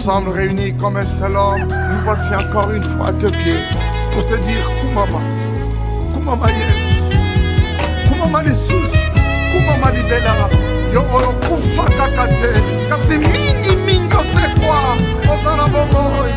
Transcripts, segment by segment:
ensemble réunis comme un seul homme, nous voici encore une fois à tes pieds pour te dire Kumama, Kumama Yesu, Kumama Lisusu, Kumama Libela, yo olo kufa kakate, kasi mingi mingi osekwa, ozana bomoi.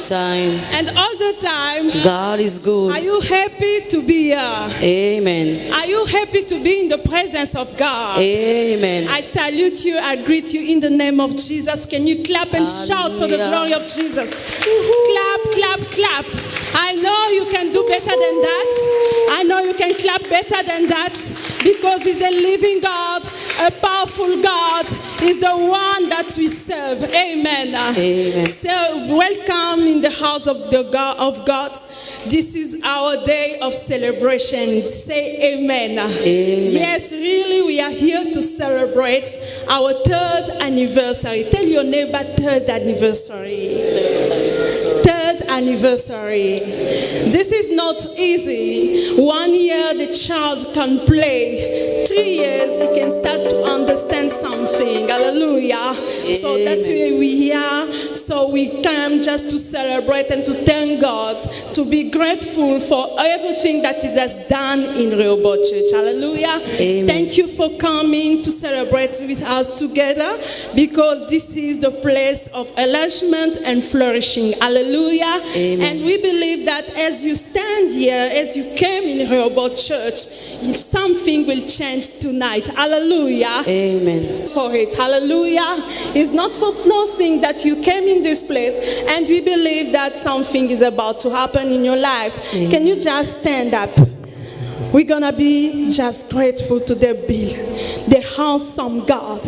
Time. And all the time, God is good. Are you happy to be here? Amen. Are you happy to be in the presence of God? Amen. I salute you. I greet you in the name of Jesus. Can you clap and shout for the glory of Jesus? Clap, clap, clap. I know you can do better than that. I know you can clap better than that because He's a living God, a powerful God. He's the one that we serve. Amen. Amen. So welcome in the house of the God of God. This is our day of celebration. Say amen. Amen. Yes, really, we are here to celebrate our 3rd anniversary. Tell your neighbor 3rd anniversary. 3rd anniversary. This is not easy. 1 year the child can play. 3 years he can start to understand something. Hallelujah. Amen. So that's why we're here. So we come just to celebrate and to thank God, to be grateful for everything that He has done in Rehoboth Church. Hallelujah. Amen. Thank you for coming to celebrate with us together because this is the place of enlargement and flourishing. Hallelujah. Amen. And we believe that as you stand here, as you came in Rehoboth Church, something will change tonight. Hallelujah. Amen. For it. Hallelujah. It's not for nothing that you came in this place, and we believe that something is about to happen in your life. Amen. Can you just stand up? We're going to be just grateful to the awesome God.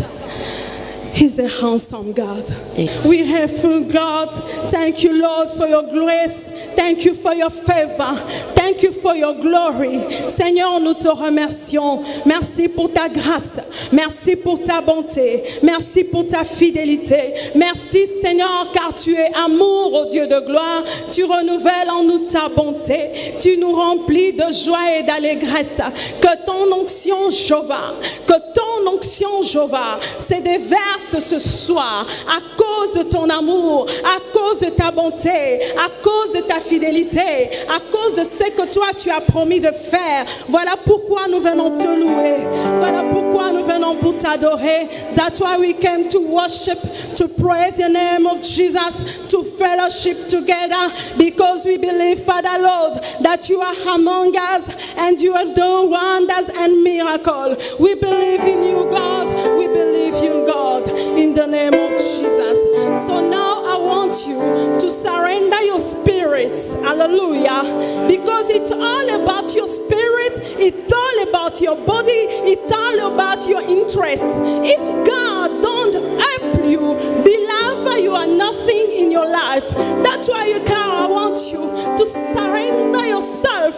He's a handsome God. Amen. We have full God. Thank you, Lord, for your grace. Thank you for your favor. Thank you for your glory. Seigneur, nous te remercions. Merci pour ta grâce. Merci pour ta bonté. Merci pour ta fidélité. Merci, Seigneur, car tu es amour, ô Dieu de gloire. Tu renouvelles en nous ta bonté. Tu nous remplis de joie et d'allégresse. Que ton onction, Jéhovah, se déverse ce soir à cause de ton amour, à cause de ta bonté, à cause de ta fidélité, à cause de ce que toi tu as promis de faire. Voilà pourquoi nous venons te louer. Voilà pourquoi nous venons pour t'adorer. That's why we came to worship, to praise the name of Jesus, to fellowship together, because we believe, Father Lord, that you are among us and you are doing wonders and miracles. We believe in you, God. We believe in God, in the name of Jesus. So now I want you to surrender your spirit, hallelujah, because it's all about your spirit, it's all about your body, it's all about your interest. If God don't help you, beloved, you are nothing in your life. That's why I want you to surrender yourself,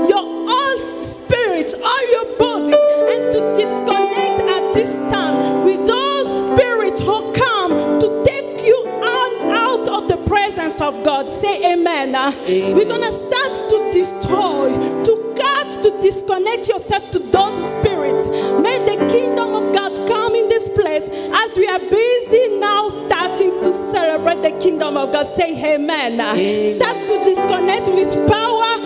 your whole spirit, all your body, and to disconnect at this time with those spirits who come to take you out of the presence of God. Say amen. Amen. We're going to start to destroy, to cut, to disconnect yourself to those spirits. May the kingdom of God come in this place as we are busy now starting to celebrate the kingdom of God. Say amen. Amen. Start to disconnect with power,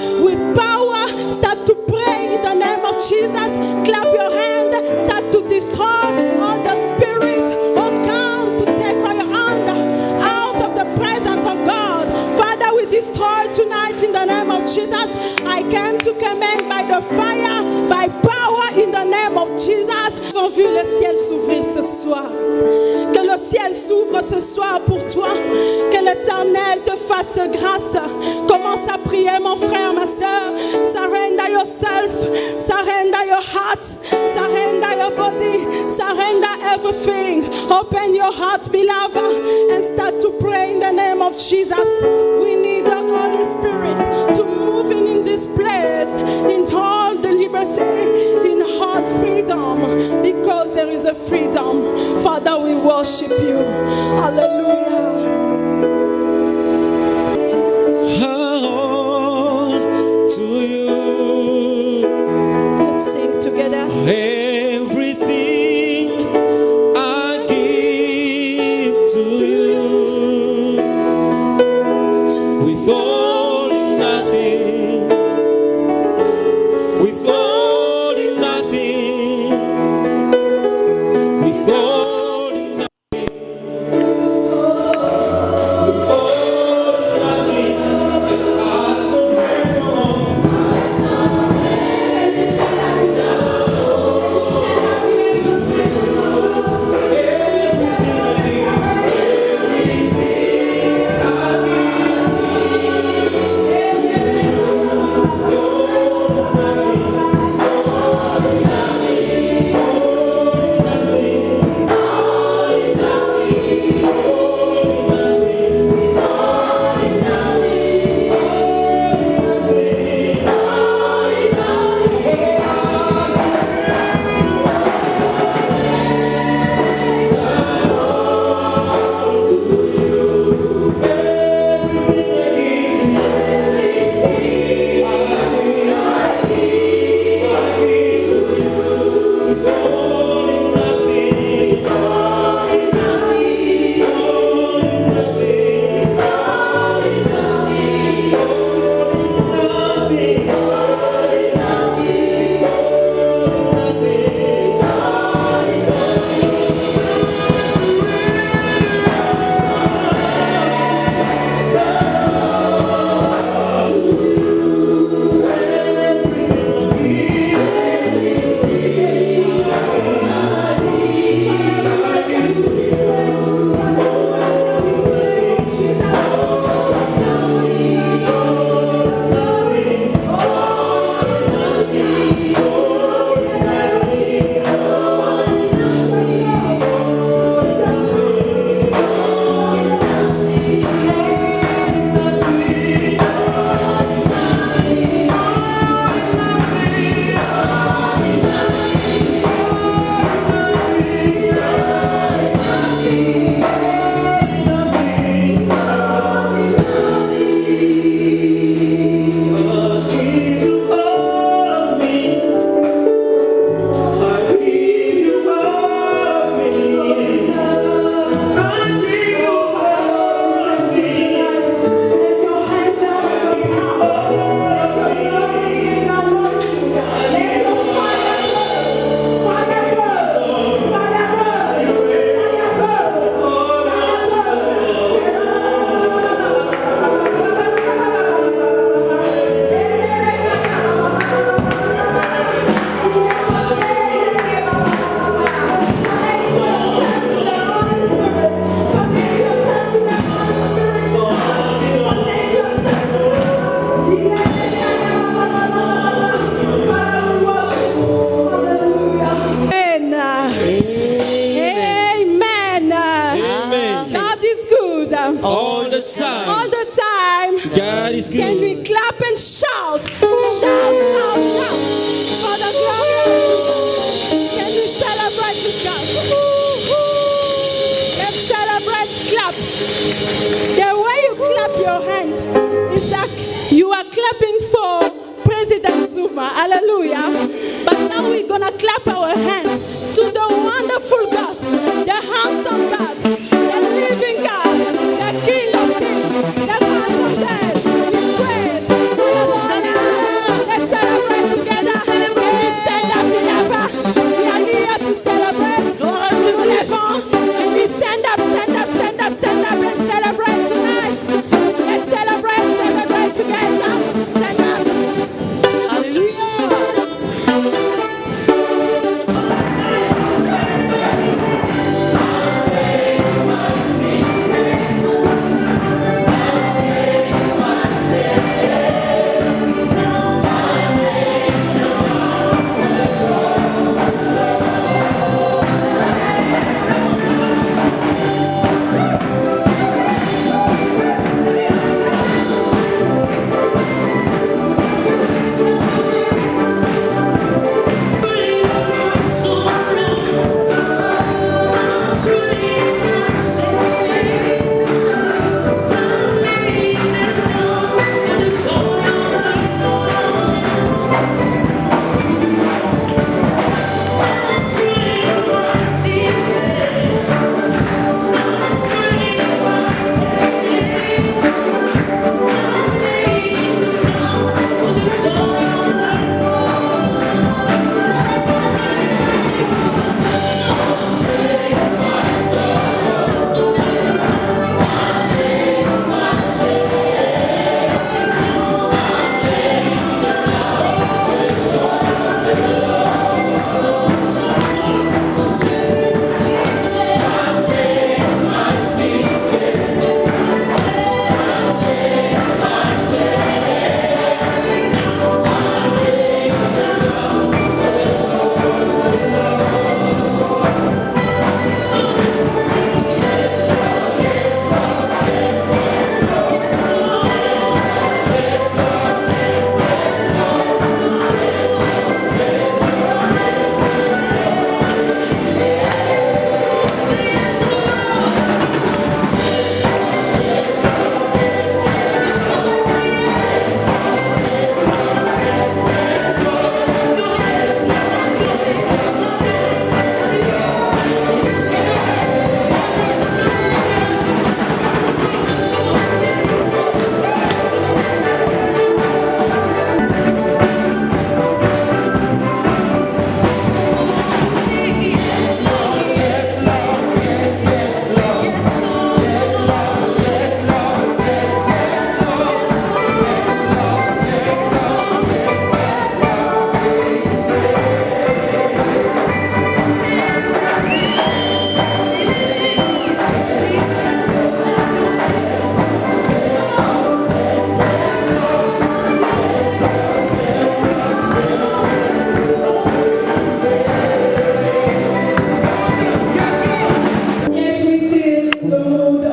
start to pray in the name of Jesus. Clap your hand, start to destroy all the spirits who come to take your hand out of the presence of God. Father, we destroy tonight in the name of Jesus. I came to command by the fire, by power in the name of Jesus. Nous avons vu le ciel s'ouvrir ce soir. Que le ciel s'ouvre ce soir pour toi. Que l'Éternel te fasse grâce. Commence à prier, mon frère, ma soeur. Surrender yourself. Surrender your heart. Surrender your body. Surrender everything. Open your heart, beloved, and start to pray in the name of Jesus. We need the Holy Spirit to move in this place, in all the liberty, in all freedom, because there is a freedom. Father, we worship you. Hallelujah. To you, Let's sing together. everything I give to you, withholding nothing, withholding nothing, withholding nothing. is Can we good. clap and shout? Shout, shout, shout. For the glory of God. Can we celebrate with God? Let's celebrate, clap. The way you clap your hands is that you are clapping for President Zuma. Hallelujah. But now we're going to clap our hands to the wonderful God, the handsome God, the living God, the King of Kings, the God of death. We praise. Hallelujah. Let's celebrate together. Can we stand up together? We are here to celebrate. Can we stand up, stand up, stand up, stand up and celebrate tonight? Let's celebrate together. Stand up.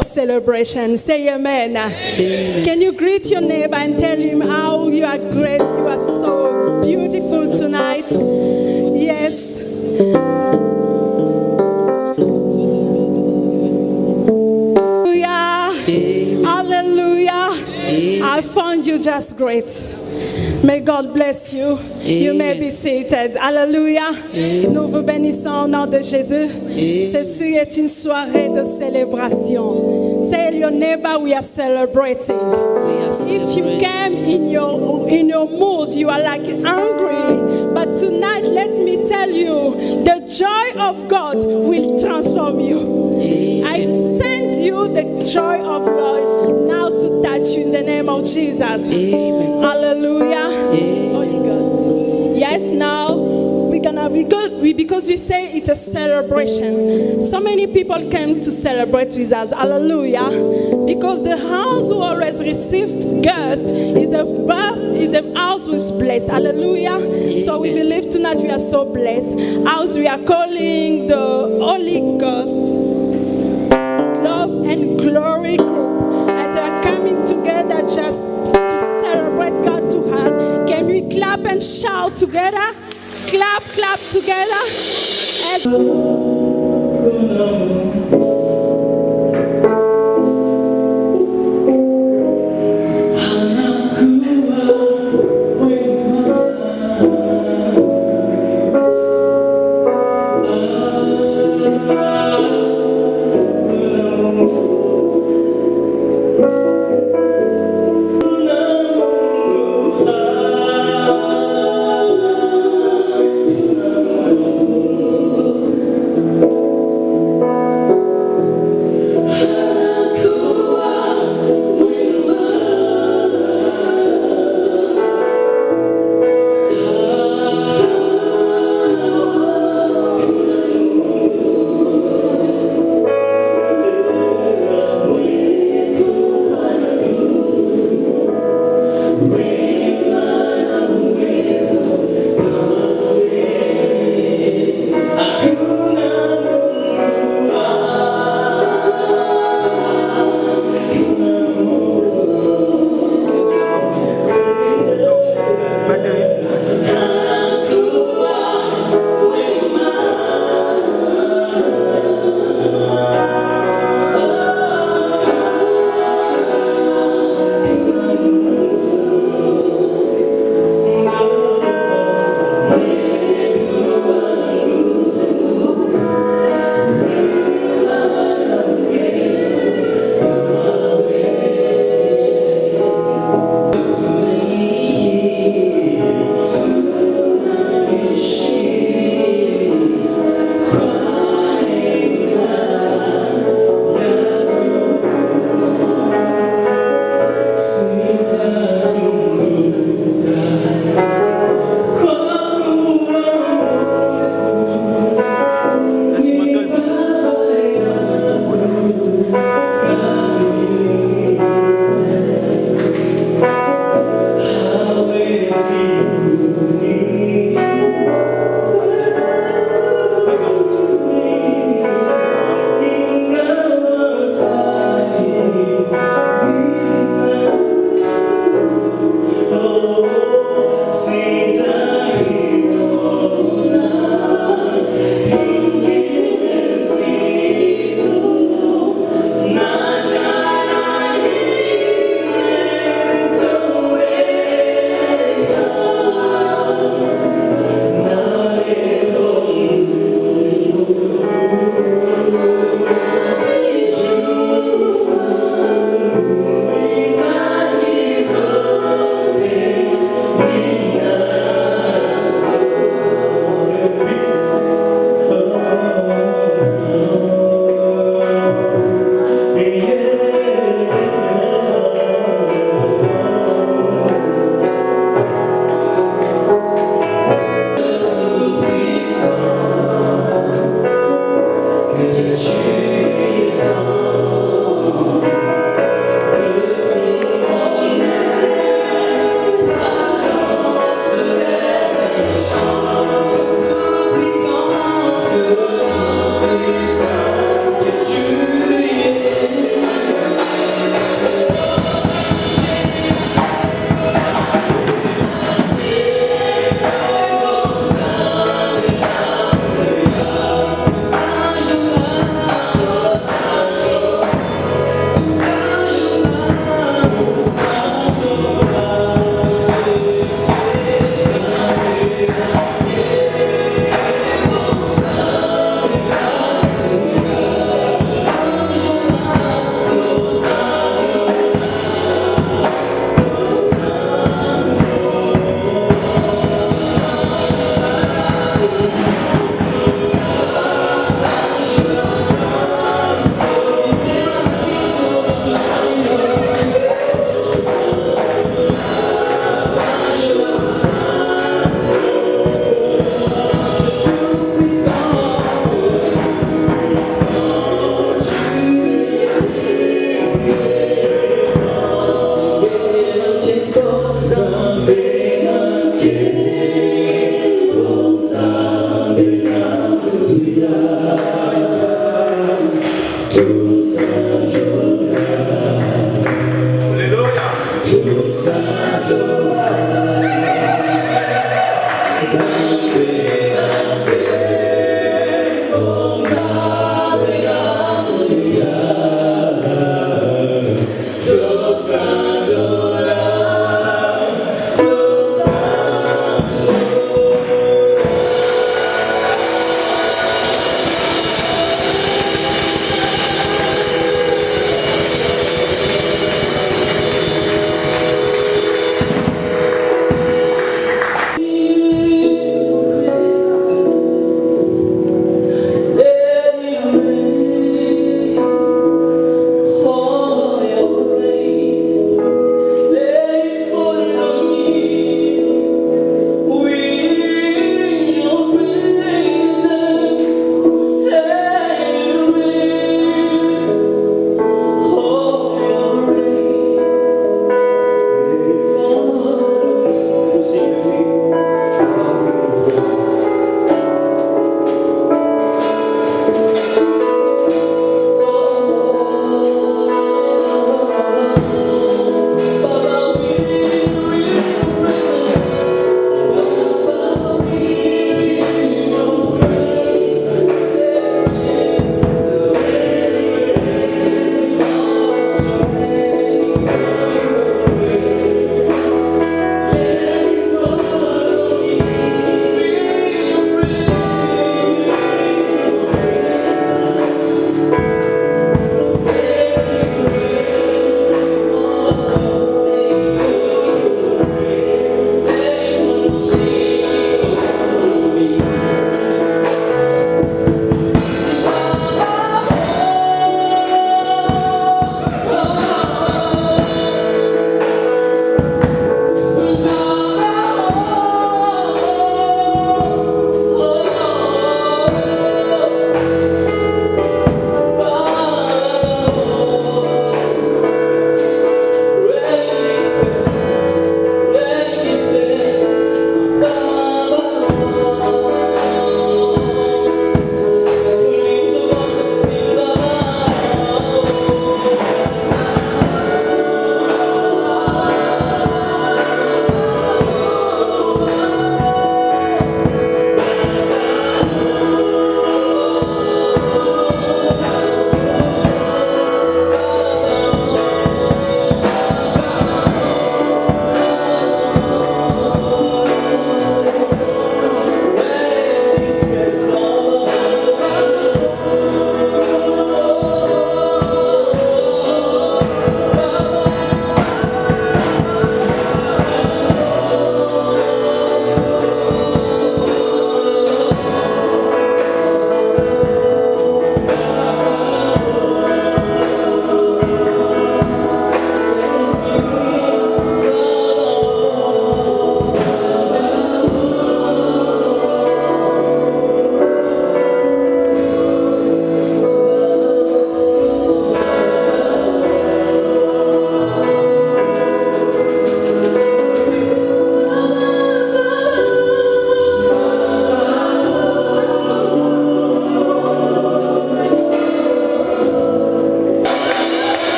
Celebration. Say amen. Can you greet your neighbor and tell him how you are great, you are so beautiful tonight? Yes. Hallelujah. Hallelujah. I found you just great. May God bless you. You may be seated. Alléluia. Nous vous bénissons au nom de Jésus. Ceci est une soirée de célébration. Say your neighbor, we are celebrating. If you came in your mood, you are like angry. But tonight, let me tell you, the joy of God will transform you. I thank you the joy of God now to touch you in the name of Jesus. Amen. Hallelujah. Holy God. Yes, now we're gonna be good because we say it's a celebration. So many people came to celebrate with us. Hallelujah. Because the house who always receive guests is the house who is blessed. Hallelujah. Amen. So we believe tonight we are so blessed. As we are calling the Holy Ghost Love and Glory Group as they are coming together just to we clap and shout together? Clap, clap together. Alléluia.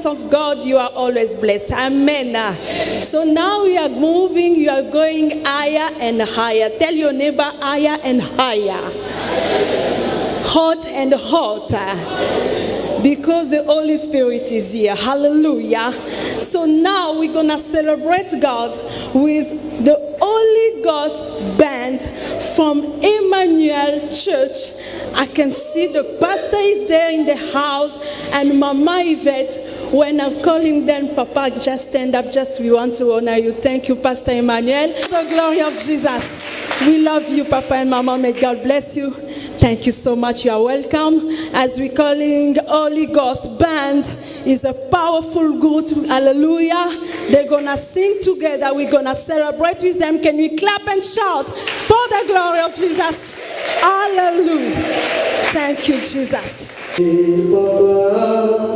presence of God, you are always blessed. Amen. So now we are moving, you are going higher and higher. Tell your neighbor higher and higher. Hot and hotter. Because the Holy Spirit is here. Hallelujah. So now we're going to celebrate God with the Holy Ghost band from Emmanuel Church. I can see the pastor is there in the house and Mama Yvette. When I'm calling them, Papa, just stand up. We want to honor you. Thank you, Pastor Emmanuel. The glory of Jesus. We love you, Papa and Mama. May God bless you. Thank you so much. You are welcome. As we're calling Holy Ghost Band is a powerful group. Hallelujah. They're going to sing together. We're going to celebrate with them. Can we clap and shout for the glory of Jesus? Hallelujah. Thank you, Jesus. Baba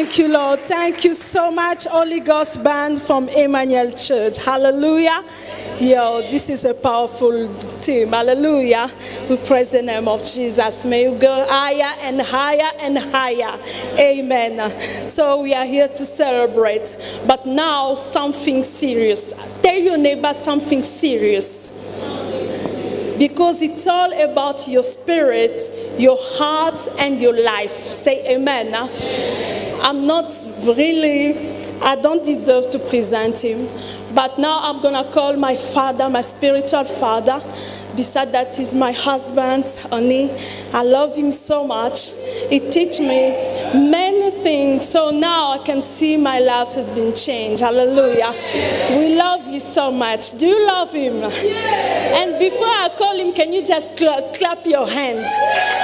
Thank you, Lord. Thank you so much, Holy Ghost Band from Emmanuel Church. Hallelujah. Yo, this is a powerful team. Hallelujah. We praise the name of Jesus. May you go higher and higher and higher. Amen. So we are here to celebrate. But now, something serious. Tell your neighbor something serious. Because it's all about your spirit, your heart, and your life. Say amen. I'm not really, I don't deserve to present him. But now I'm going to call my father, my spiritual father. Beside that is my husband, Oni. I love him so much. He teach me many things. So now I can see my life has been changed. Hallelujah. We love you so much. Do you love him? Yeah. And before I call him, can you just clap your hand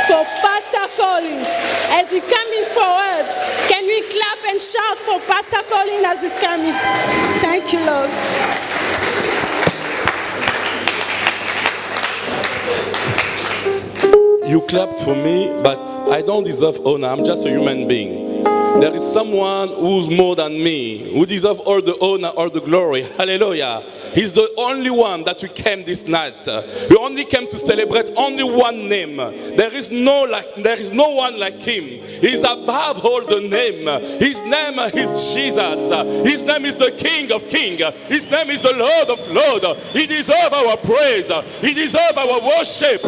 for Pastor Colin as he coming forward? Can we clap and shout for Pastor Colin as he's coming? Thank you, Lord. You clap for me, but I don't deserve honor. I'm just a human being. There is someone who's more than me, who deserves all the honor, all the glory. Hallelujah. He's the only one that we came this night. We only came to celebrate only one name. There is no one like him. He's above all the name. His name is Jesus. His name is the King of Kings. His name is the Lord of Lords. He deserves our praise. He deserves our worship.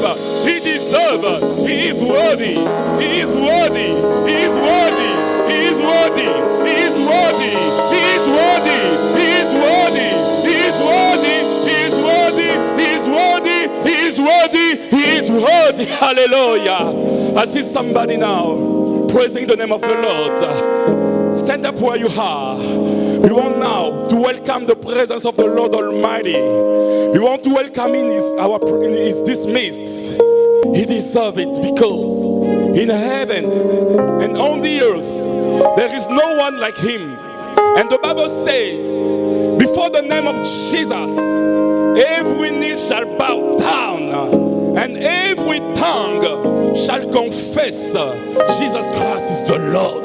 He deserves. He is worthy. He is worthy. He is worthy. He is worthy. He is worthy. He is worthy. He is worthy. He is worthy. He is worthy. He is worthy. He is worthy. He is worthy. Hallelujah. I see somebody now praising the name of the Lord. Stand up where you are. We want now to welcome the presence of the Lord Almighty. We want to welcome in his dismissed. He deserves it because in heaven and on the earth there is no one like him. And the Bible says, before the name of Jesus, every knee shall bow down and every tongue shall confess Jesus Christ is the Lord.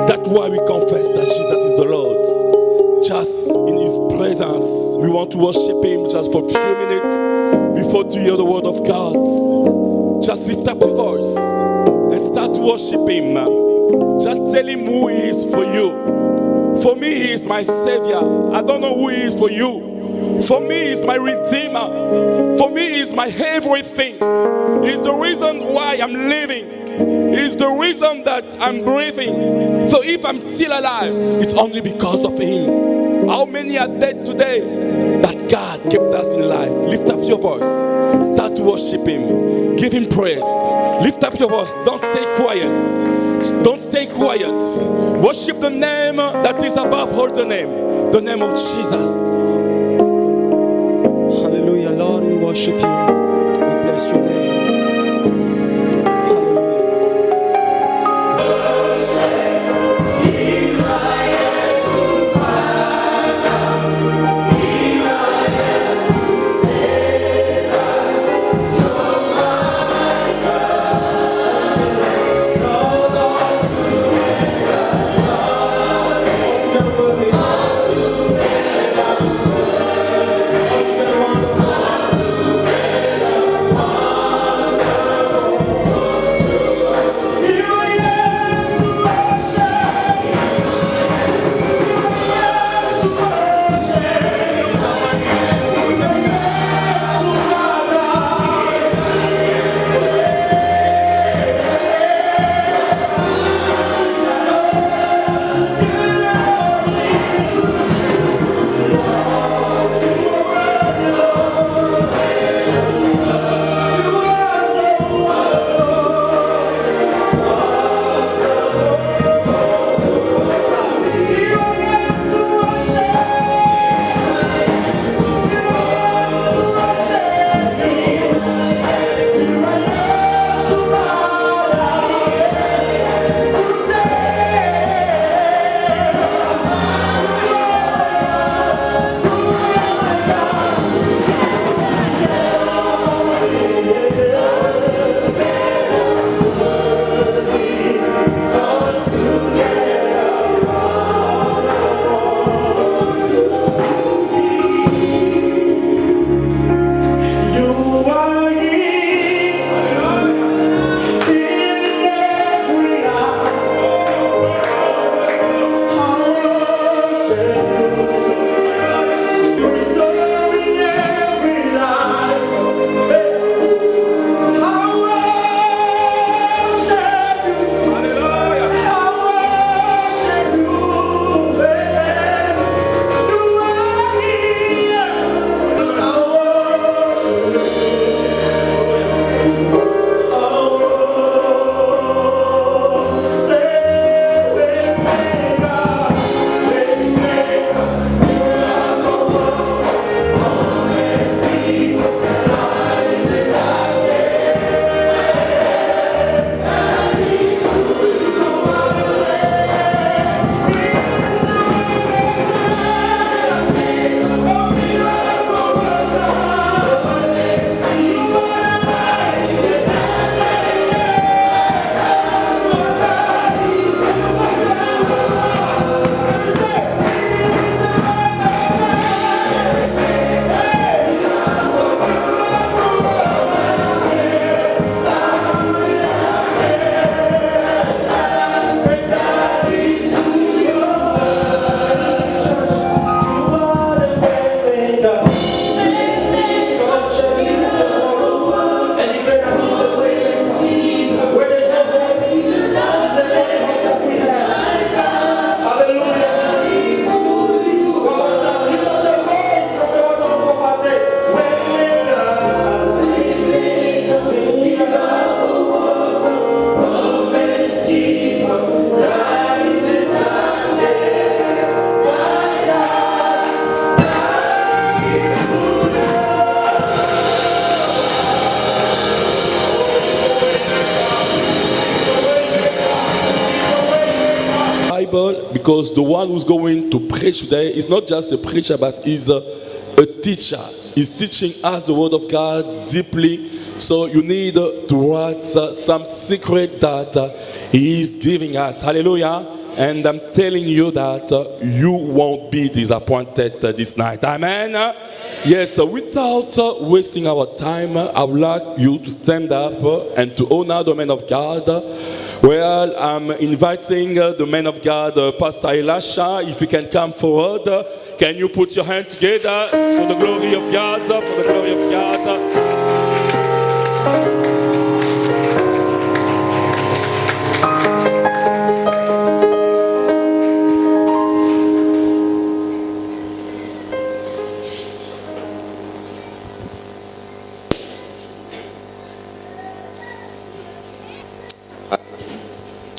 That's why we confess that Jesus is the Lord. Just in his presence, we want to worship him just for a few minutes before to hear the word of God. Just lift up your voice and start to worship him. Just tell him who he is for you. For me, he is my Savior. I don't know who he is for you. For me, he is my Redeemer. For me, he is my everything. He is the reason why I'm living. He is the reason that I'm breathing. So if I'm still alive, it's only because of him. How many are dead today? But God kept us in life. Lift up your voice. Start to worship him. Give him praise. Lift up your voice. Don't stay quiet. Don't stay quiet. Worship the name that is above all the name of Jesus. Hallelujah, Lord, we worship you. We bless your name. because the one who's going to preach today is not just a preacher, but he's a teacher. He's teaching us the word of God deeply. So you need to write some secret that he is giving us. Hallelujah. And I'm telling you that you won't be disappointed this night. Amen. Yes, without wasting our time, I would like you to stand up and to honor the man of God. Well, I'm inviting the man of God, Pastor Elisha. If you can come forward, can you put your hand together for the glory of God? For the glory of God.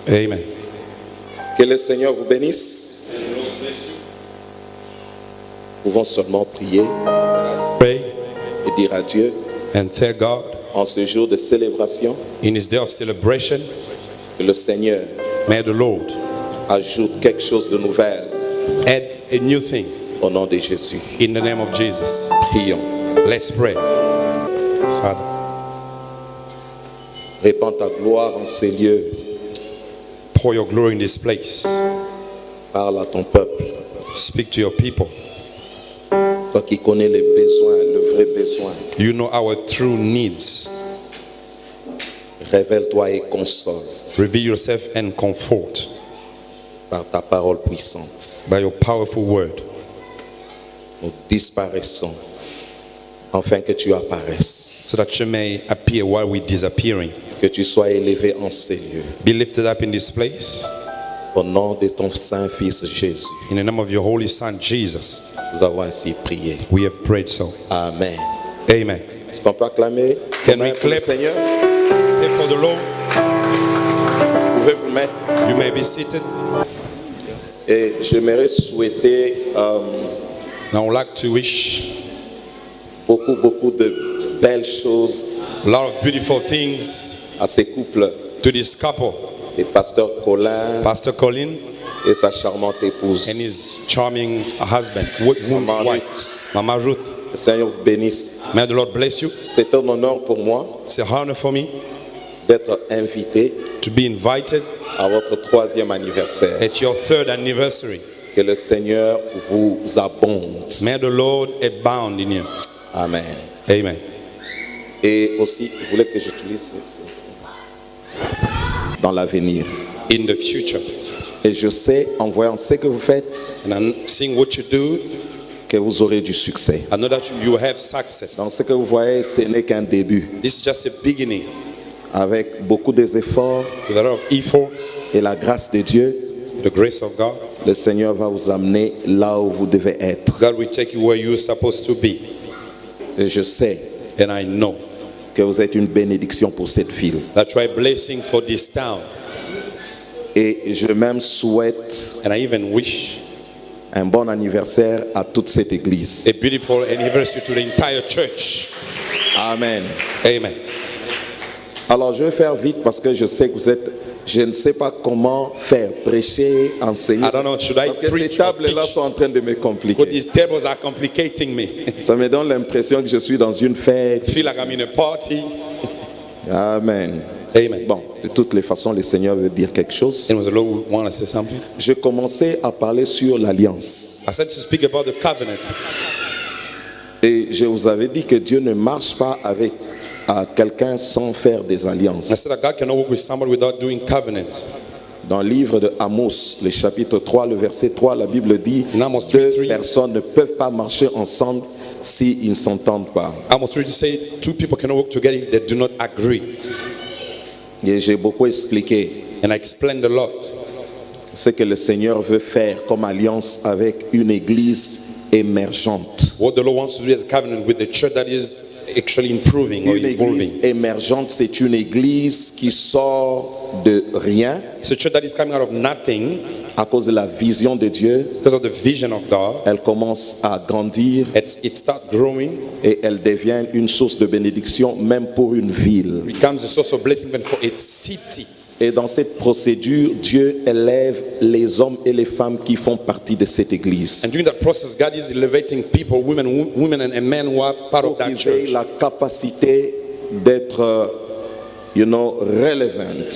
Amen. Que le Seigneur vous bénisse. Nous pouvons seulement prier Pray et dire à Dieu and thank God en ce jour de célébration in His day of celebration. que le Seigneur May the Lord ajoute quelque chose de nouvel add a new thing au nom de Jésus. in the name of Jesus. Prions. Let's pray. Father, Répands ta gloire en ces lieux. pour your glory in this place. Parle à ton peuple. Speak to your people. Toi qui connais les besoins, le vrai besoin. You know our true needs. Révèle-toi et console Reveal yourself and comfort par ta parole puissante. by your powerful word. Nous disparaissons afin que tu apparaisses. So that you may appear while we're disappearing. Que tu sois élevé en ces lieux. Be lifted up in this place. Au nom de ton Saint-Fils Jésus, In the name of your Holy Son, Jesus, nous avons ainsi prié. we have prayed so. Amen. Amen. Est-ce qu'on peut acclamer Can Amen we pour le clap? Seigneur? Pray for the Lord. Vous pouvez vous mettre. You may be seated. Et j'aimerais souhaiter Now I would like to wish beaucoup de belles choses a lot of beautiful things à ces couples. to this couple, Et Pasteur Colin Pastor Colin et sa charmante épouse. and his charming husband, Mama wife, Mama Ruth. Le Seigneur vous bénisse. May the Lord bless you. C'est un honneur pour moi It's an honor for me d'être invité to be invited à votre 3e anniversaire. at your 3rd anniversary. Que le Seigneur vous abonde. May the Lord abound in you. Amen. Amen. Et aussi, vous voulez que j'utilise dans l'avenir. In the future. Et je sais, en voyant ce que vous faites, And I'm seeing what you do, que vous aurez du succès. I know that you have Donc success. ce que vous voyez, ce n'est qu'un début. This is just a beginning. Avec beaucoup d'efforts With a lot of effort, et la grâce de Dieu, the grace of God, le Seigneur va vous amener là où vous devez être. God will take you where you're supposed to be. Et je sais And I know que vous êtes une bénédiction pour cette ville. that you're a blessing for this town. Et je même souhaite And I even wish un bon anniversaire à toute cette église. a beautiful anniversary to the entire church. Amen. Amen. Alors je vais faire vite parce que je sais que vous êtes... Je ne sais pas comment faire, prêcher, enseigner. I don't know, should I Parce que ces preach or tables-là teach? sont en train de me But compliquer. these tables are complicating me. Ça me donne l'impression que je suis dans une I fête. feel like I'm in a party. Amen. Amen. Bon, de toutes les façons, le Seigneur veut dire quelque chose. And was the Lord want to say something? Je commençais à parler sur l'alliance. I said to speak about the covenant. Et je vous avais dit que Dieu ne marche pas avec quelqu'un sans faire des I alliances. said that God cannot work with somebody without doing covenants. Dans le livre de Amos, le chapitre 3, le verset 3, la Bible dit In Amos deux 3:3. personnes ne peuvent pas marcher ensemble s'ils ne s'entendent pas. Amos 3 to say two people cannot work together if they do not agree. Et j'ai beaucoup expliqué And I explained a lot. ce que le Seigneur veut faire comme alliance avec une église émergente. What the Lord wants to do as a covenant with the church that is actually improving or Une église evolving. émergente, c'est une église qui sort de rien It's a church that is coming out of nothing à cause de la vision de Dieu. because of the vision of God. Elle commence à grandir It starts growing, et elle devient une source de bénédiction même pour une ville. becomes a source of blessing even for its city. Et dans cette procédure, Dieu élève les hommes et les femmes qui font partie de cette église. And during that process, God is elevating people, women and men who are part of Pour that qu'ils aient church. la capacité d'être, relevant.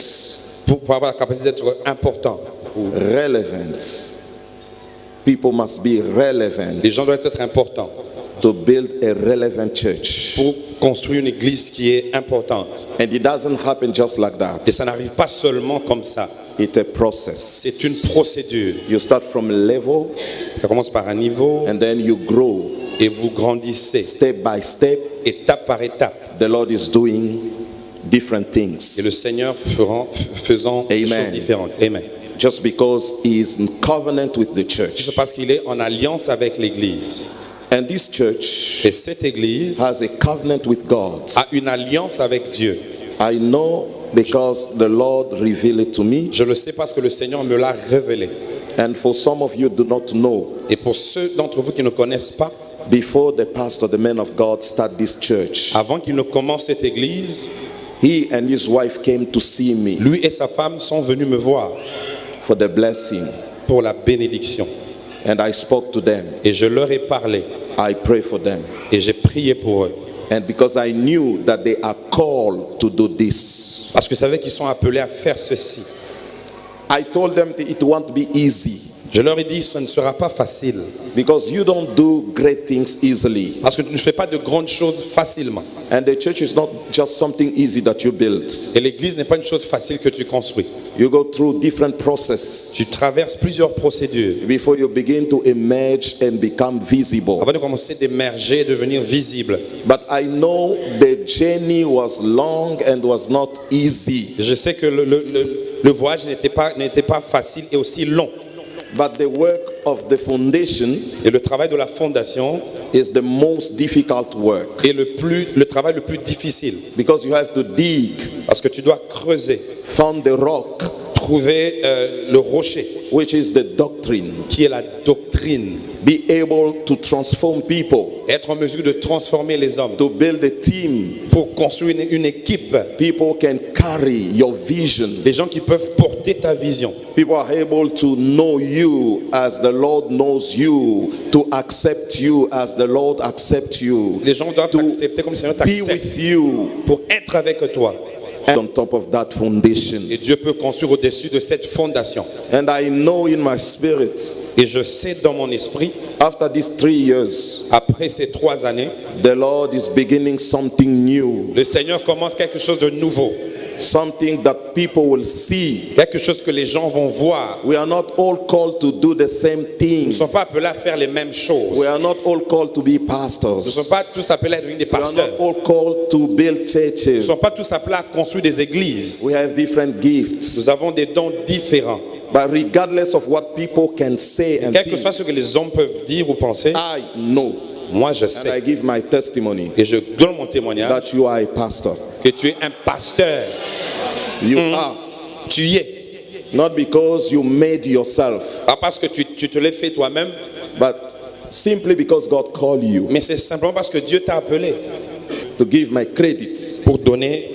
Pour avoir la capacité d'être important. Relevant. People must be relevant Les gens doivent être importants to build a relevant church. pour construire une église qui est importante. And it doesn't happen just like that. Et ça n'arrive pas seulement comme ça. It's a process. C'est une procédure. You start from a level Ça commence par un niveau and then you grow et vous grandissez step by step. étape par étape. The Lord is doing different Et things. le Seigneur faisant des Amen. choses différentes. Amen. Just because He is in covenant with the C'est church. parce qu'il est en alliance avec l'église. And this church Et cette église has a covenant with God. a une alliance avec Dieu. I know because the Lord revealed it to me. Je le sais parce que le Seigneur me l'a révélé. And for some of you do not know, Et pour ceux d'entre vous qui ne connaissent pas, before the pastor, the man of God, start this church, avant qu'il ne commence cette église, he and his wife came to see me lui et sa femme sont venus me voir for the blessing. pour la bénédiction. And I spoke to them. Et je leur ai parlé I pray for them. et j'ai prié pour eux. And because I knew that they are called to do this, Parce que je savais qu'ils sont appelés à faire ceci. I told them that it won't be easy Je leur ai dit, ce ne sera pas facile. because you don't do great things easily. Parce que tu ne fais pas de grandes choses facilement. And the church is not just something easy that you build. Et l'église n'est pas une chose facile que tu construis. You go through different processes Tu traverses plusieurs procédures before you begin to emerge and become visible. avant de commencer d'émerger et devenir visible. But I know the journey was long and was not easy. Je sais que le voyage n'était pas facile et aussi long. But the work of the foundation Et le travail de la fondation is the most difficult work est le travail le plus difficile. because you have to dig, Parce que tu dois creuser, find the rock, trouver le rocher, which is the doctrine, qui est la doctrine. be able to transform people, Être en mesure de transformer les hommes. to build a team. Pour construire une équipe. People can carry your vision. Des gens qui peuvent porter ta vision. People are able to know you as the Lord knows you, to accept you as the Lord accepts you, Les gens doivent to t'accepter comme le Seigneur be t'accepte. with you. Pour être avec toi. And on top of that foundation. Et Dieu peut construire au-dessus de cette fondation. And I know in my spirit, Et je sais dans mon esprit, after these 3 years, après ces 3 années, the Lord is beginning something new, le Seigneur commence quelque chose de nouveau. something that people will see. Quelque chose que les gens vont voir. We are not all called to do the same Ils thing. ne sont pas appelés à faire les mêmes choses. We are not all called to be Ils ne pastors. sont pas tous appelés à devenir des We are pasteurs. not all called to build Ils ne churches. sont pas tous appelés à construire des églises. We have different gifts. Nous avons des dons différents. But regardless of what people can say and Quel que think, soit ce que les hommes peuvent dire ou penser, I know moi je and I sais. give my testimony Et je donne mon témoignage that you are a pastor. que tu es un pasteur. You are. Tu y es. Not because you made yourself, Pas parce que tu te l'es fait toi-même, but simply because God called you mais c'est simplement parce que Dieu t'a appelé to give my credit pour donner.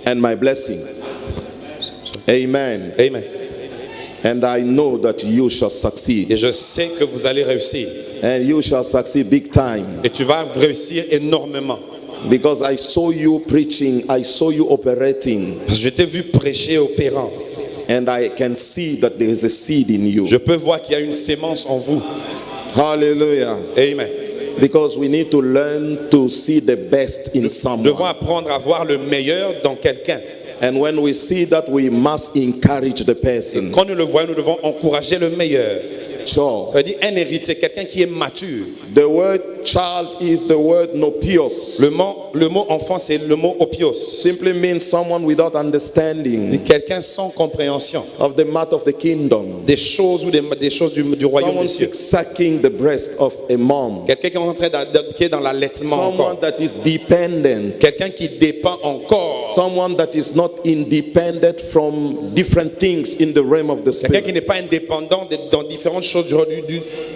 and my blessing. Amen. Amen. And I know that you shall succeed. Et je sais que vous allez réussir. And you shall succeed big time. Et tu vas réussir énormément. Because I saw you preaching, I saw you operating, Parce que je t'ai vu prêcher opérant. and I can see that there is a seed in you. Je peux voir qu'il y a une sémence en vous. Hallelujah. Amen. Because we need to learn to see the best in Nous devons someone. apprendre à voir le meilleur dans quelqu'un. And when we see that, we must encourage the person. Quand nous le voyons, nous devons encourager le meilleur. Sure. Ça veut dire un héritier, quelqu'un qui est mature. The word child is the word nopios. Le mot enfant, c'est le mot opios. Simply means someone without understanding Quelqu'un sans compréhension of the matter of the kingdom. des choses ou des choses du royaume Someone des cieux. sucking the breast of a mom. Quelqu'un qui est en train qui est dans l'allaitement Someone encore. that is dependent. Quelqu'un qui dépend encore. Someone that is not independent from different things in the realm of the Quelqu'un qui spirit. n'est pas indépendant dans différentes choses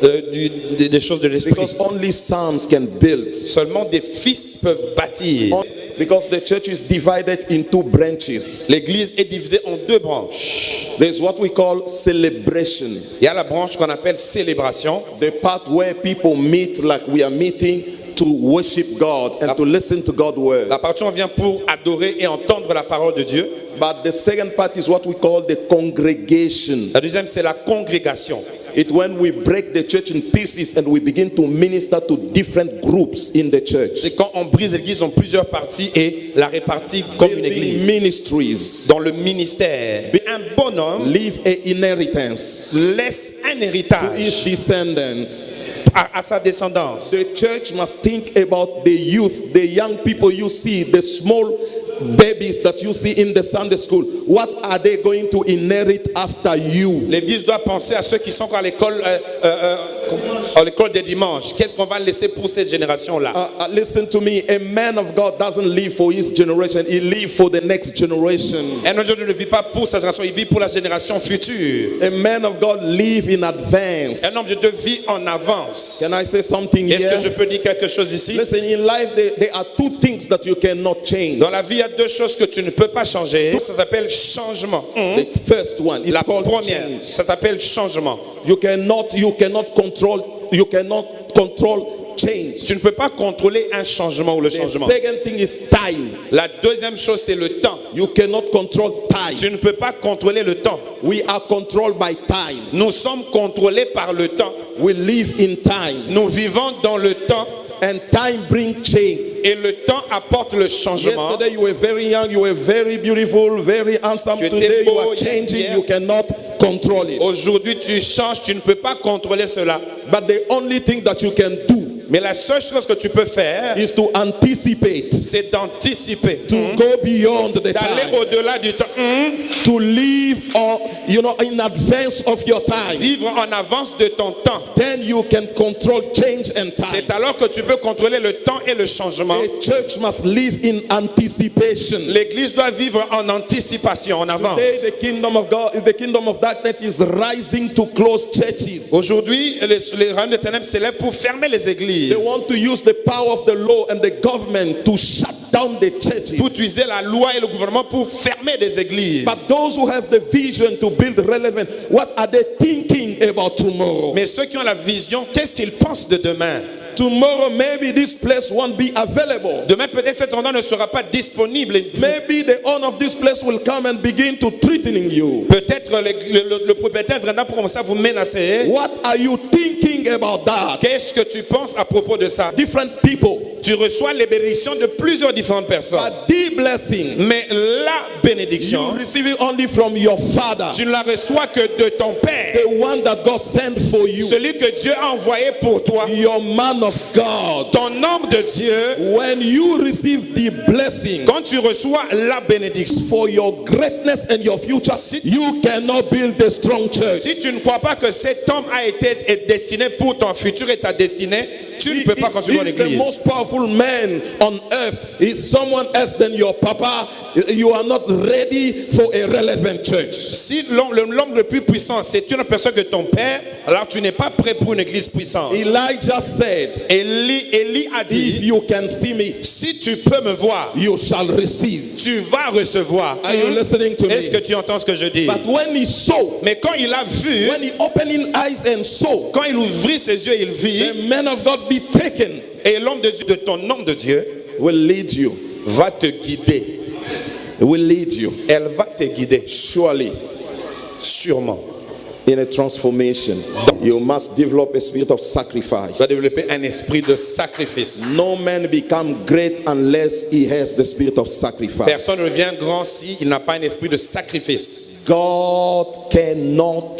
des choses de l'esprit. Because only sons can build. Seulement des fils peuvent bâtir. Because the church is divided in two branches. L'église est divisée en deux branches. There's what we call celebration. Il y a la branche qu'on appelle célébration. The part where people meet like we are meeting to worship God and to listen to God's word. La partie où on vient pour adorer et entendre la parole de Dieu. But the second part is what we call the congregation. La deuxième, c'est la congrégation. It's when we break the church in pieces and we begin to minister to different groups in the church. C'est quand on brise l'église en plusieurs parties et la répartit comme une Building église. ministries. Dans le ministère, un bon homme Leave a inheritance laisse un to héritage his descendants. à sa descendance. The church must think about the youth, the young people you see, the small babies that you see in the Sunday school. What are they going to inherit after you? L'église doit penser à ceux qui sont à l'école des dimanches. Qu'est-ce qu'on va laisser pour cette génération-là? Listen to me, a man of God doesn't live for his generation, he lives for the next generation. Un homme de Dieu ne vit pas pour sa génération, il vit pour la génération future. A man of God live in advance. Un homme de Dieu vit en avance. Can I say something Est-ce que je here? peux dire quelque chose ici? Listen, in life there are two things that you cannot change. Dans la vie, il y a deux choses que tu ne peux pas changer. Ça s'appelle changement. The first one, it's La called première, change. ça s'appelle changement. You cannot control change. Tu ne peux pas contrôler un changement ou le The changement. second thing is time. La deuxième chose, c'est le temps. You cannot control time. Tu ne peux pas contrôler le temps. We are controlled by time. Nous sommes contrôlés par le temps. We live in time. Nous vivons dans le temps And time brings change. et le temps apporte le changement. Yesterday you were very young, you were very beautiful, very handsome. Tu étais Today you beau are changing, hier. you cannot control it. Aujourd'hui, tu changes, tu ne peux pas contrôler cela. But the only thing that you can do Mais la seule chose que tu peux faire, is to anticipate, c'est d'anticiper, to go beyond the d'aller time, au-delà du temps, to live in advance of your time. vivre en avance de ton temps. Then you can control change and time. C'est alors que tu peux contrôler le temps et le changement. A church must live in anticipation. L'église doit vivre en anticipation, en avance. Today, the kingdom of darkness is rising to close churches. Aujourd'hui, les royaumes des ténèbres s'élèvent pour fermer les églises, They want to use the power of the law and the government to shut down the churches. pour utiliser la loi et le gouvernement pour fermer des églises. But those who have the vision to build relevant, what are they thinking about tomorrow? Mais ceux qui ont la vision, qu'est-ce qu'ils pensent de demain? Tomorrow, maybe this place won't be available. Demain, peut-être cet endroit ne sera pas disponible. Maybe the owner of this place will come and begin to threatening you. Peut-être le propriétaire viendra pour commencer à vous menacer. What are you thinking about that? Qu'est-ce que tu penses à propos de ça? Different people, Tu reçois les bénédictions de plusieurs différentes personnes. but the blessing Mais la you bénédiction, receive it only from your father, tu ne la reçois que de ton Père. the one that God sent for you, Celui que Dieu a envoyé pour toi. your man of God. Ton homme de Dieu, When you receive the blessing quand tu reçois la bénédiction, for your greatness and your future, you cannot build a strong church. si tu ne crois pas que cet homme a été destiné pour ton futur et ta destinée, tu ne peux pas construire une If the église. most powerful man on earth is someone else than your papa, you are not ready for a relevant church. Si l'homme le plus puissant, c'est une personne que ton père, alors tu n'es pas prêt pour une église puissante. Elijah said, Élie a if dit, you can see me, si tu peux me voir, you shall receive. tu vas recevoir. Are you listening to Est-ce que me? tu entends ce que je dis? But when he saw, Mais quand il a vu, when he opened his eyes and saw, quand il ouvrit ses yeux, il vit, the man of God be taken, et l'homme de Dieu, de ton homme de Dieu, will lead you. va te guider. Will lead you. Elle va te guider, Surely. sûrement. In a transformation, you must develop a spirit of sacrifice. Tu vas développer un esprit de sacrifice. No man become great unless he has the spirit of sacrifice. Personne ne devient grand s'il n'a pas un esprit de sacrifice. God cannot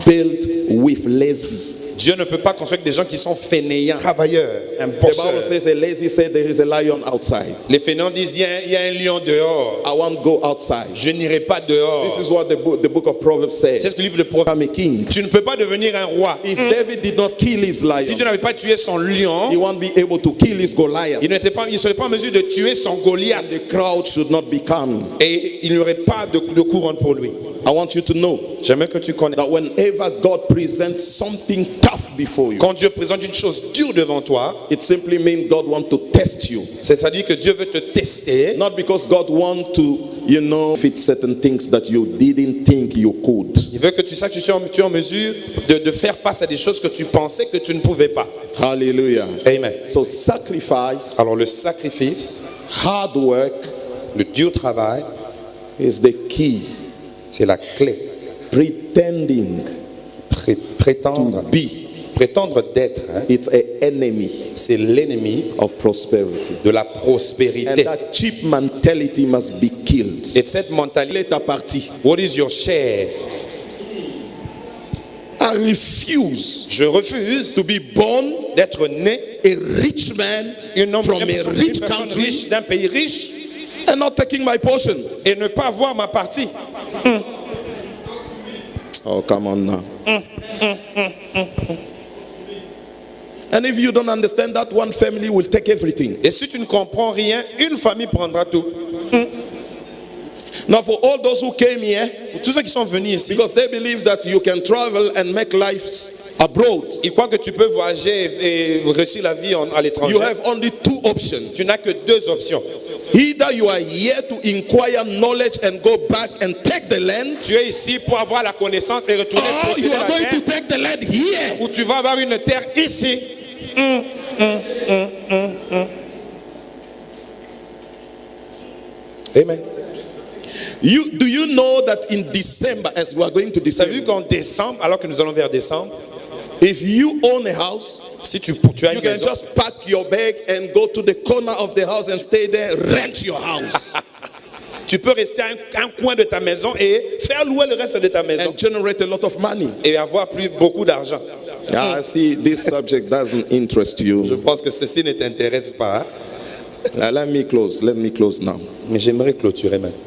build with lazy. Dieu ne peut pas construire avec des gens qui sont fainéants, travailleurs, The Bible imposteurs. says a lazy said there is a lion outside. Les fainéants disent il y a un lion dehors. I won't go outside. Je n'irai pas dehors. This is what the book of Proverbs C'est says. ce que le livre de Proverbes. I'm a king. Tu ne peux pas devenir un roi. If David did not kill his Si lion, Dieu n'avait pas tué son lion, he won't be able to kill his Goliath. il ne serait pas en mesure de tuer son Goliath. The crowd should not become. Et il n'y aurait pas de couronne pour lui. I want you to know J'aimerais que tu connaisses. that whenever God presents something tough before you, Quand Dieu présente une chose dure devant toi, it simply means God wants to test you. c'est-à-dire que Dieu veut te tester. Not because God wants to, fit certain things that you didn't think you could. Il veut que tu saches que tu es en mesure de faire face à des choses que tu pensais que tu ne pouvais pas. Hallelujah. Amen. So sacrifice, Alors le sacrifice, hard work le dur travail, is the key. c'est la clé. Pretending Prétendre d'être, hein, it's an enemy c'est l'ennemi of prosperity. de la And prospérité. that cheap mentality must be killed. Et cette mentalité, Quelle est ta partie? what is your share? I refuse Je refuse to be born d'être né a rich man from a rich country riche, d'un pays riche, and not taking my portion. et ne pas avoir ma partie. Oh, come on now. And if you don't understand that, one family will take everything. Et si tu ne comprends rien, une famille prendra tout. Now, for all those who came here, Pour tous ceux qui sont venus ici, because they believe that you can travel and make lives abroad, ils croient que tu peux voyager et réussir la vie à l'étranger. you have only two options. Tu n'as que deux options. Either you are here to inquire knowledge and go back and take the land, Tu es ici pour avoir la connaissance et retourner or posséder you are la going to terre, take the land here. ou tu vas avoir une terre ici. Amen. Do you know that in December, as we are going to Tu as vu December, qu'en décembre, alors que nous allons vers décembre, if you own a house, si tu as you une can maison, just pack your bag and go to the corner of the house and stay there, rent your house, tu peux rester à un coin de ta maison et faire louer le reste de ta maison and generate a lot of money. et avoir beaucoup d'argent. I see this subject doesn't interest Je you. pense que ceci ne t'intéresse pas, Let me close now. mais j'aimerais clôturer maintenant.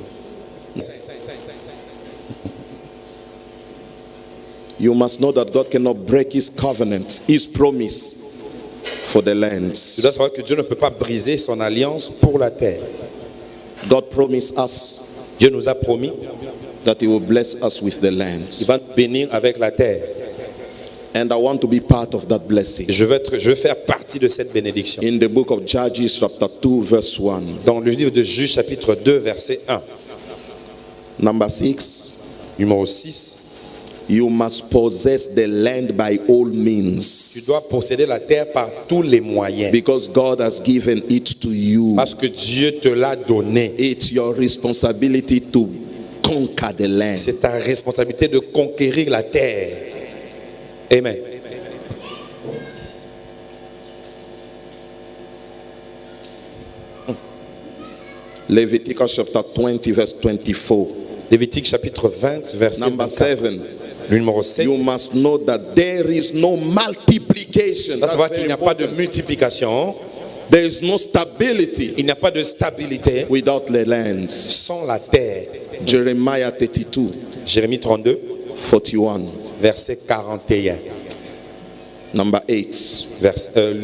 You must know that God cannot break his covenant, his promise for the lands. Tu dois savoir que Dieu ne peut pas briser son alliance pour la terre. God promised us Dieu nous a promis that he will bless us with the lands. qu'il va nous bénir avec la terre. And I want to be part of that blessing. Je veux faire partie de cette bénédiction. In the book of Judges chapter 2 verse 1. Dans le livre de Juge chapitre 2 verset 1, Number 6. numéro 6, You must possess the land by all tu means, dois posséder la terre par tous les moyens. because God has given it to you. Parce que Dieu te l'a donné. It's your responsibility to conquer the land. C'est ta responsabilité de conquérir la terre. Amen. Leviticus chapter 20 verse 24. Lévitique chapitre 20 verset Number 24. 7. Le numéro 7. You must know that there is no multiplication. Il faut That's savoir very qu'il n'y a pas de important. multiplication, There is no stability il n'y a pas de stabilité without the lands. sans la terre. Jeremiah 32, Jérémie 32 41. verset 41. Number 8.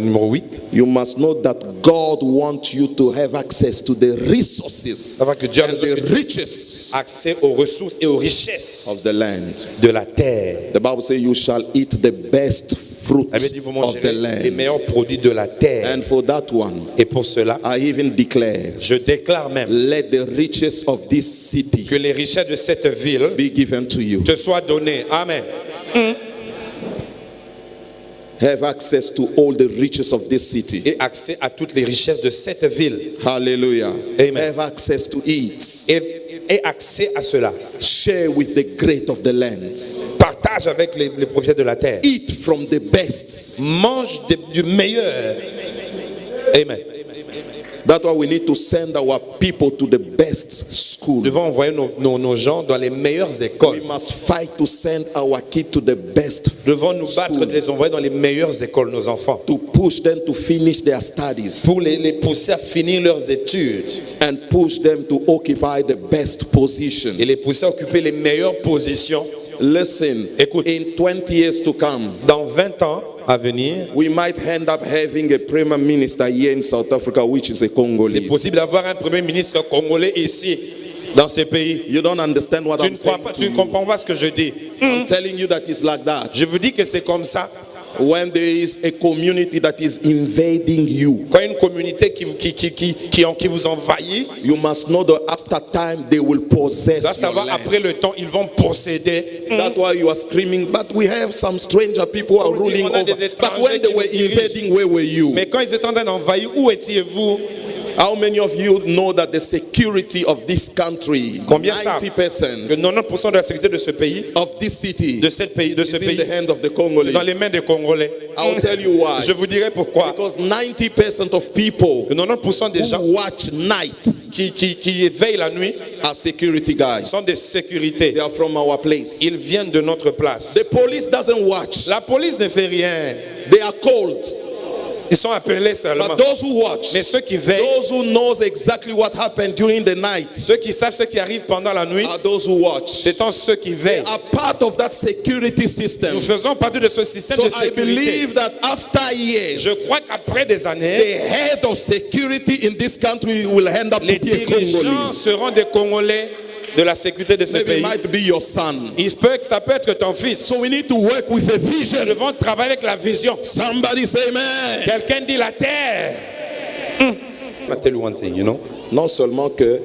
Numéro 8. You must know that God wants you to have access to the resources Savoir que Dieu a and besoin the que tu aies riches accès aux ressources et aux richesses of the land. de la terre. The Bible says you shall eat the best fruit Elle veut dire vous of the mangerez les land. meilleurs produits de la terre. And for that one, Et pour cela, I even declare, je déclare même let the riches of this city que les richesses de cette ville be given to you. te soient données. Amen. Have access to all the riches of this city. Et accès à toutes les richesses de cette ville. Hallelujah. Amen. Have access to it. Et accès à cela. Share with the great of the land. Partage avec les propriétaires de la terre. Eat from the best. Mange du meilleur. Amen. That's why we need to send our people to the best school. Nous devons envoyer nos gens dans les meilleures écoles. We must fight to send our kids to the best Nous devons nous battre school, de les envoyer dans les meilleures écoles, nos enfants. to push them to finish their studies Pour les pousser à finir leurs études. and push them to occupy the best position. Et les pousser à occuper les meilleures positions. Listen, Écoute. in 20 years to come, Dans 20 ans à venir, we might end up having a prime minister here in South Africa, which is a c'est Congolese. possible d'avoir un premier ministre congolais ici. dans ce pays. You don't understand what Tu I'm ne crois saying pas, to tu ne you. comprends pas ce que je dis. I'm telling you that it's like that. Je vous dis que c'est comme ça. When there is a community that is invading you, Quand une communauté qui vous envahit, you must know that after time they will tu possess dois your savoir land. après le temps, ils vont posséder. That's why you are screaming, but we have some stranger people are ruling On a over. des But when they étrangers were qui nous dirigent. invading, where were you? Mais quand ils étaient en train d'envahir, où étiez-vous? How many of you know that the security of this country, Combien savent 90% que 90% de la sécurité de ce pays, of this city, de ce pays, is in the hand of the Congolese? c'est dans les mains des Congolais. I'll tell you why. Je vous dirai pourquoi. Because 90% of people Que 90% des gens who watch night qui veillent la nuit are security guys. sont des sécurités. They are from our place. Ils viennent de notre place. The police doesn't watch. La police ne fait rien. They are called. Ils sont appelés seulement. But those who watch, Mais ceux qui veillent, those who knows exactly what happened during the night, ceux qui savent ce qui arrive pendant la nuit, are those who watch. c'est en ceux qui veillent. Are part of that security system. Nous faisons partie de ce système So de I sécurité. believe that after years, Je crois qu'après des années, the head of security in this country will end up les to be a dirigeants Congolese. seront des Congolais de la sécurité de ce Maybe pays. it might be your son. Ça peut être ton fils. So we need to work with a Nous vision. devons travailler avec la vision. Somebody say amen. Quelqu'un dit la terre. I'll tell you one thing, you know. Non seulement que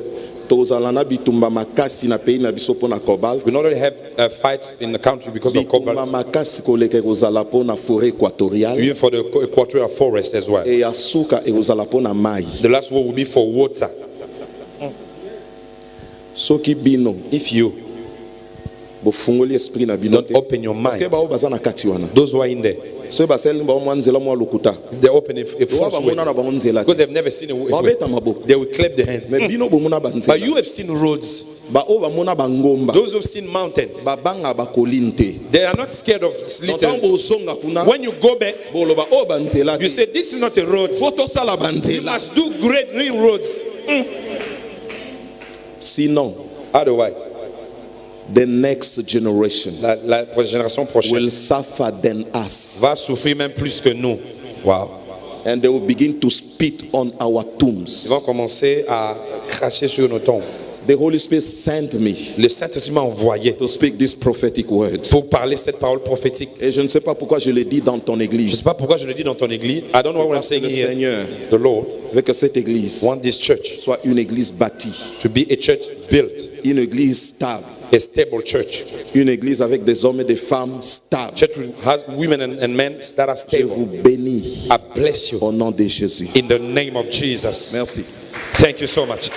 tozalana bitumba makasi na pays na biso pona cobalt. We not only have fights in the country because of Bitumba cobalt, makasi koleke kozala pona forêt équatoriale. even for the equatorial forest as well. Et ya suka ekozala pona mai. The last one will be for water. Soki bino If you bofungoli esprit na bino don't te. open your Parce que mind, bao baza na kati wana. those who are in there, So basel bao mwanzela mwa lukuta. if they open a Wa false way, bamona na bango nzela because te. they've never seen a way, Babeta maboko. they will clap their hands. Mais bino bomona But banzela. you have seen roads. Ba o bamona bangomba. Those who've seen mountains, Babanga bakolinte. they are not scared of little. Ntango osonga kuna. When you go back, Boloba o banzela you te. say, this is not a road. Photo sala You banzela. must do great real roads. Sinon, Otherwise, the next generation la génération prochaine will suffer than us. va souffrir même plus que nous. Wow. And they will begin to spit on our Ils tombs. vont commencer à cracher sur nos tombes. The Holy Spirit sent me Le Saint-Esprit m'a envoyé to speak this prophetic word. pour parler cette parole prophétique. Et je ne sais pas pourquoi je l'ai dit dans ton Je ne église. sais pas pourquoi je le dis dans ton église. I don't know what I'm Parce que saying le here. Seigneur The Lord veut que cette église want this church soit une église bâtie, to be a church built, une église stable, a stable church. une église avec des hommes et des femmes stables. Church has women and men that are Je vous stable. bénis I bless you au nom de Jésus. in the name of Jesus. Merci. Thank you so much.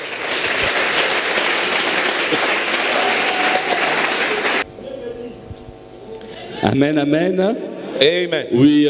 Amen, amen. Amen. Oui,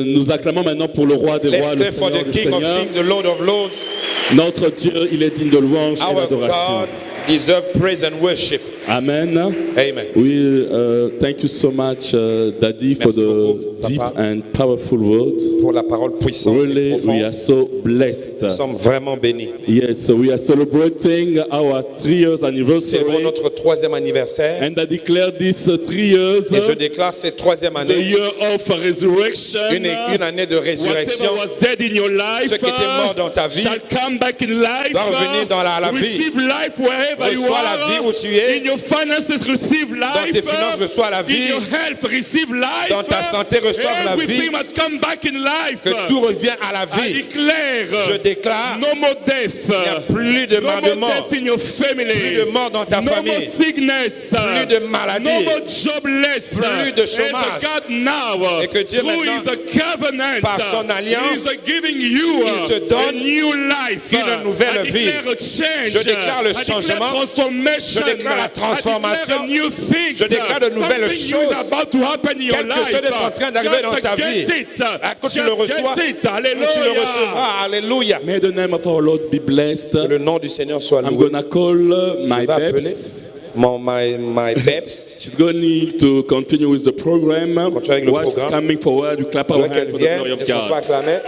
nous acclamons maintenant pour le roi des Let's rois, le clap for Seigneur the des King of Seigneurs. Kings, the Lord of Lords. Notre Dieu, il est digne de louange et Our d'adoration. God deserves praise and worship. Amen. Amen. We thank you so much, Daddy, for Merci the beaucoup, deep Papa. and powerful words. Pour la parole puissante Really, et we profonde. are so blessed. Nous sommes vraiment bénis. Yes, so we are celebrating our 3 years C'est anniversary, notre 3e anniversaire. and I declare this 3 years Et je déclare cette 3e the année year of resurrection. une année de résurrection. Whatever was dead in your life, Ce qui était mort dans ta vie shall come back in life. va revenir dans la vie. Receive life wherever you Reçois are. la vie où tu es. In your finances, receive life. Dans tes finances, reçois la In vie. your health, receive life. Dans ta santé, reçois la vie. Everything must come back in life. Que tout revient à la I vie. declare, Je déclare, no more death. il n'y a plus de No more mort, death in your family. plus de mort dans ta no more famille, sickness. plus de maladie, No more jobless. plus de And chômage. God now, Et que Dieu through maintenant, His covenant, par son alliance, is giving you il te a donne new life. une nouvelle I vie. declare a change. Je déclare le I declare changement. transformation. Je déclare la transformation. I declare a new thing. Je déclare de nouvelles Something choses. new is about to happen in your Quelque life. chose est en train d'arriver dans Just ta get vie. it. Quand tu Just le reçois, get it. tu le Hallelujah. recevras. Alléluia. May the name of our Lord be blessed. Que le nom du Seigneur soit I'm loué. gonna call my Je vais appeler babes. my babes. She's going to continue with the program. Continue avec le While she's programme. coming forward, we clap our Pendant hands qu'elle for the vient, glory of est-ce qu'on peut God. acclamer?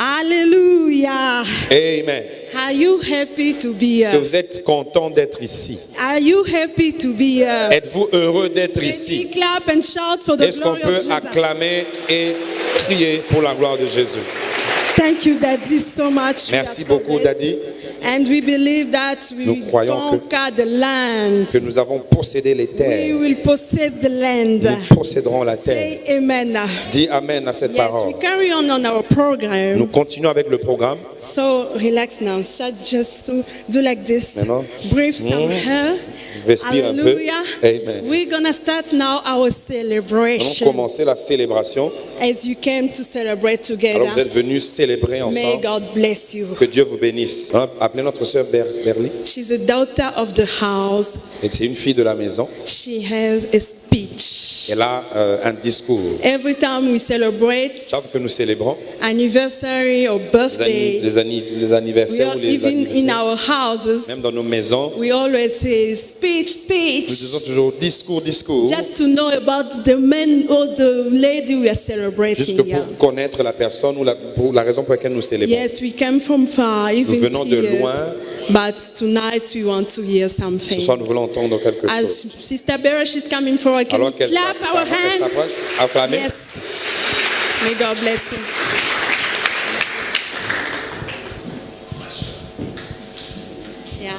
Hallelujah. Amen. Are you happy to be Est-ce que here? vous êtes content d'être ici? Are you happy to be here? Êtes-vous heureux d'être Can we ici? clap and shout for the Est-ce qu'on glory of peut Jesus? acclamer et crier pour la gloire de Jésus? Thank you, Daddy, so much. We Merci are so beaucoup, blessed. Daddy. And we believe that we Nous will croyons conquer the land. que nous avons possédé les We terres. will possess the land. Nous posséderons la terre. Say amen. Dis Amen à cette Yes, parole. we carry on our program. Nous continuons avec le programme. So relax now. Start just to do like this. Maintenant. Breathe some air. Respire un peu. Hallelujah. Amen. We're gonna start now our Nous allons celebration. commencer la célébration. As you came to celebrate together. Alors vous êtes venus célébrer May ensemble. God bless you. Que Dieu vous bénisse. On va appeler notre sœur Berly. She's a daughter of the house. Et c'est une fille de la maison. She has a speech. Elle a un discours. Every time we celebrate Chaque fois que nous célébrons anniversary or birthday, les we anniversaires all, ou les even in anniversaires, our houses, même dans nos maisons, we always say speech, nous disons speech, toujours discours, discours, just to know about the man or the lady we are jusque celebrating here. pour connaître la personne ou pour la raison pour laquelle nous célébrons. Yes, we came from far, Nous even venons de tears, loin. but tonight we want to hear Ce something. soir, nous voulons entendre quelque As chose. Sister Bera, she's coming forward. Can Alors we qu'elle clap our hands? s'approche, acclamez. Yes. May God bless you. Yeah.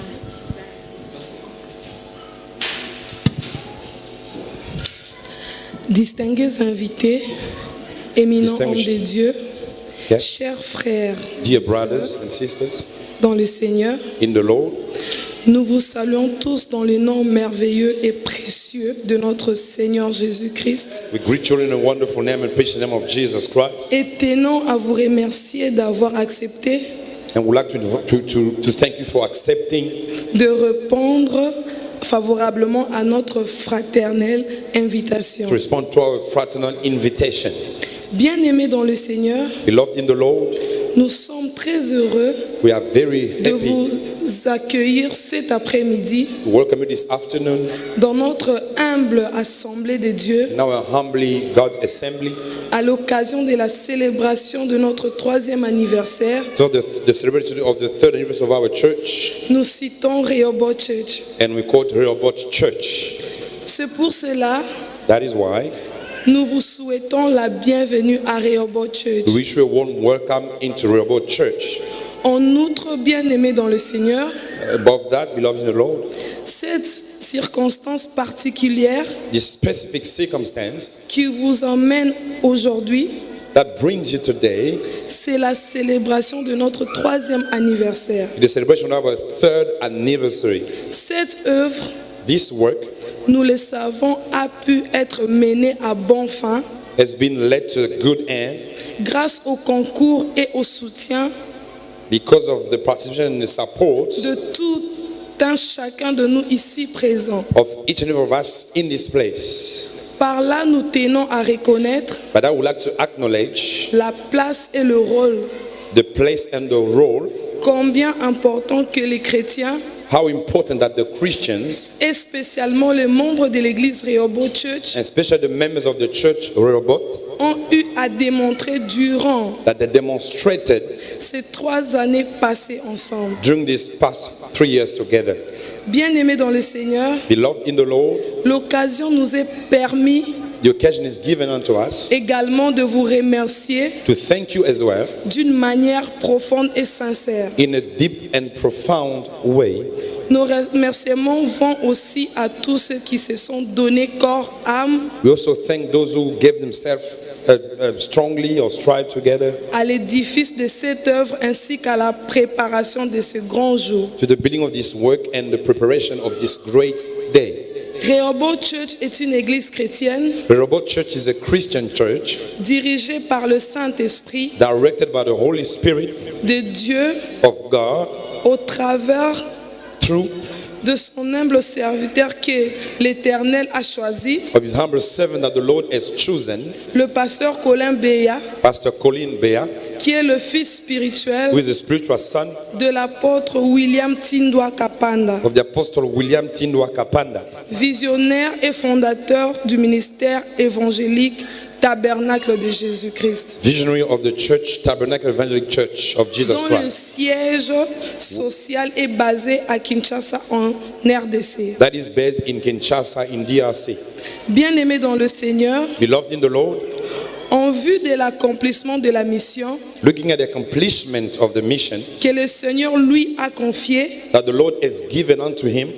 Distingués invités, éminents hommes Distinguished de Dieu, guests, chers frères, dear et brothers sœurs and sisters dans le Seigneur, in the Lord, nous vous saluons tous dans le nom merveilleux et précieux de notre Seigneur Jésus-Christ we greet you in a wonderful name and preach the name of Jesus Christ. et tenons à vous remercier d'avoir accepté And we'd like to thank you for accepting de répondre favorablement à notre fraternelle invitation. to respond to our fraternal invitation. Bien-aimés dans le Seigneur, Beloved in the Lord, nous sommes très heureux we are very de happy vous accueillir cet après-midi to welcome you this afternoon dans notre humble assemblée de Dieu in our humbly God's assembly. à l'occasion de la célébration de notre 3e anniversaire. So the celebration of the third anniversary of our church, Nous citons Rehoboth Church. and we call it Rehoboth Church. C'est pour cela That is why nous vous souhaitons la bienvenue à Rehoboth Church. we wish you a warm welcome into Rehoboth Church. En outre, bien-aimés dans le Seigneur, Above that, beloved in the Lord, cette circonstance particulière this specific circumstance qui vous emmène aujourd'hui, that brings you today, c'est la célébration de notre 3e anniversaire. the celebration of our third anniversary. Cette œuvre, This work nous le savons, a pu être menée à bon fin has been led to a good end grâce au concours et au soutien because of the participation and the support de tout un chacun de nous ici présents. of each and every of us in this place. Par là, nous tenons à reconnaître But I would like to acknowledge la place et le rôle the place and the role, combien important que les chrétiens, how important that the Christians, et spécialement les membres de l'église Rehoboth Church, and especially the members of the church Rehoboth, ont eu à démontrer durant that they demonstrated ces 3 années passées ensemble. during these past 3 years together. Bien-aimés dans le Seigneur, Beloved in the Lord, l'occasion nous est permis the occasion is given unto us également de vous remercier to thank you as well d'une manière profonde et sincère. in a deep and profound way. Nos remerciements vont aussi à tous ceux qui se sont donnés corps, âme We also thank those who gave themselves strongly or strive together à l'édifice de cette œuvre ainsi qu'à la préparation de ce grand jour. to the building of this work and the preparation of this great day. Rehoboth Church est une église chrétienne The Rehoboth Church is a Christian church dirigée par le Saint-Esprit directed by the Holy Spirit de Dieu of God au travers through de son humble serviteur que l'Éternel a choisi, of his humble servant that the Lord has chosen, le pasteur Colin Béa, Pastor Colin Bea, qui est le fils spirituel who is the spiritual son de l'apôtre William Tindwa Kapanda, of the Apostle William Tindwa Kapanda, visionnaire et fondateur du ministère évangélique Tabernacle de Jésus-Christ, visionary of the church, Tabernacle Evangelic Church of Jesus dont le Christ, siège social est basé à Kinshasa en RDC. that is based in Kinshasa in DRC. Bien-aimés dans le Seigneur, Beloved in the Lord, En vue de l'accomplissement de la mission looking at the accomplishment of the mission que le Seigneur lui a confiée, that the Lord has given unto him,